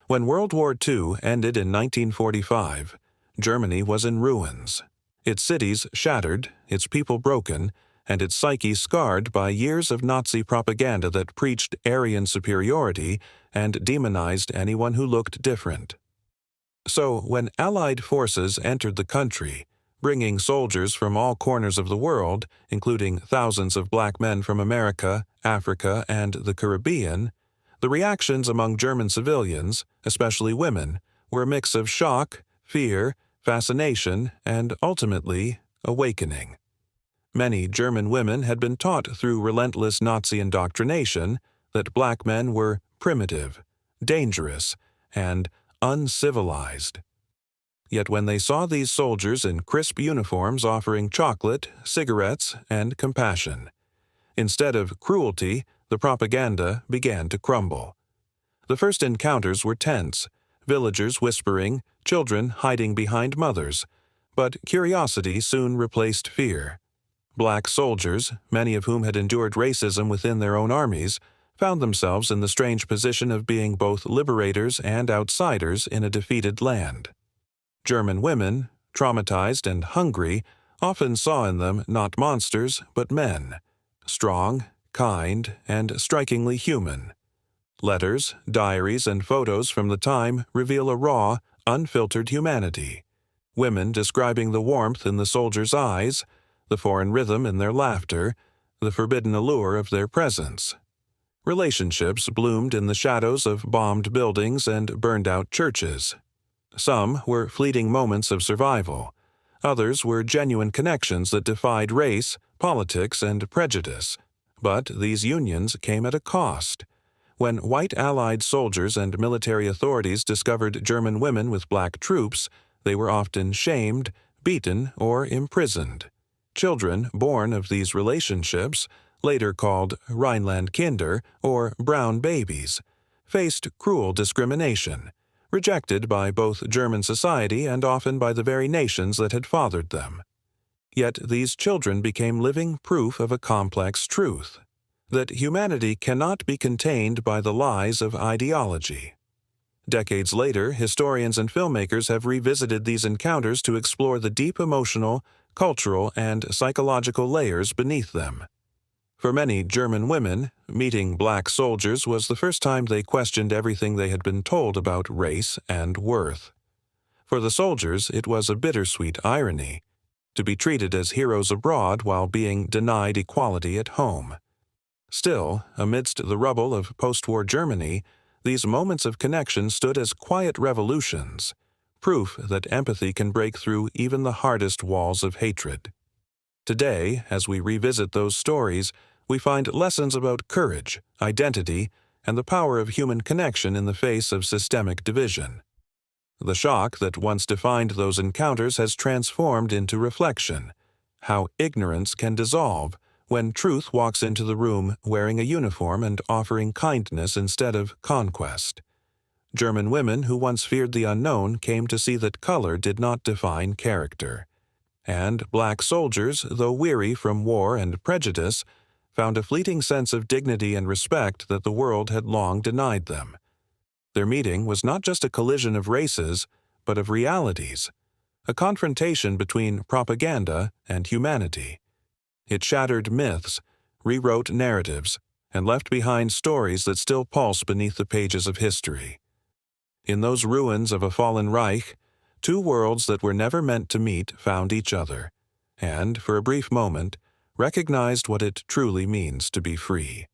When World War II ended in 1945, Germany was in ruins. Its cities shattered, its people broken, and its psyche scarred by years of Nazi propaganda that preached Aryan superiority and demonized anyone who looked different. So, when Allied forces entered the country, bringing soldiers from all corners of the world, including thousands of black men from America, Africa, and the Caribbean, the reactions among German civilians, especially women, were a mix of shock, fear, fascination, and ultimately, awakening. Many German women had been taught through relentless Nazi indoctrination that black men were primitive, dangerous, and uncivilized. Yet when they saw these soldiers in crisp uniforms offering chocolate, cigarettes, and compassion, instead of cruelty, the propaganda began to crumble. The first encounters were tense, villagers whispering, children hiding behind mothers, but curiosity soon replaced fear. Black soldiers, many of whom had endured racism within their own armies, found themselves in the strange position of being both liberators and outsiders in a defeated land. German women, traumatized and hungry, often saw in them not monsters but men, strong, kind, and strikingly human. Letters, diaries, and photos from the time reveal a raw, unfiltered humanity. Women describing the warmth in the soldiers' eyes, the foreign rhythm in their laughter, the forbidden allure of their presence. Relationships bloomed in the shadows of bombed buildings and burned-out churches. Some were fleeting moments of survival. Others were genuine connections that defied race, politics, and prejudice. But these unions came at a cost. When white Allied soldiers and military authorities discovered German women with black troops, they were often shamed, beaten, or imprisoned. Children born of these relationships, later called Rhineland-Kinder or brown babies, faced cruel discrimination, rejected by both German society and often by the very nations that had fathered them. Yet these children became living proof of a complex truth, that humanity cannot be contained by the lies of ideology. Decades later, historians and filmmakers have revisited these encounters to explore the deep emotional, cultural, and psychological layers beneath them. For many German women, meeting black soldiers was the first time they questioned everything they had been told about race and worth. For the soldiers, it was a bittersweet irony, to be treated as heroes abroad while being denied equality at home. Still, amidst the rubble of post-war Germany, these moments of connection stood as quiet revolutions, proof that empathy can break through even the hardest walls of hatred. Today, as we revisit those stories, we find lessons about courage, identity, and the power of human connection in the face of systemic division. The shock that once defined those encounters has transformed into reflection, how ignorance can dissolve when truth walks into the room wearing a uniform and offering kindness instead of conquest. German women who once feared the unknown came to see that color did not define character. And black soldiers, though weary from war and prejudice, found a fleeting sense of dignity and respect that the world had long denied them. Their meeting was not just a collision of races, but of realities, a confrontation between propaganda and humanity. It shattered myths, rewrote narratives, and left behind stories that still pulse beneath the pages of history. In those ruins of a fallen Reich, two worlds that were never meant to meet found each other, and, for a brief moment, recognized what it truly means to be free.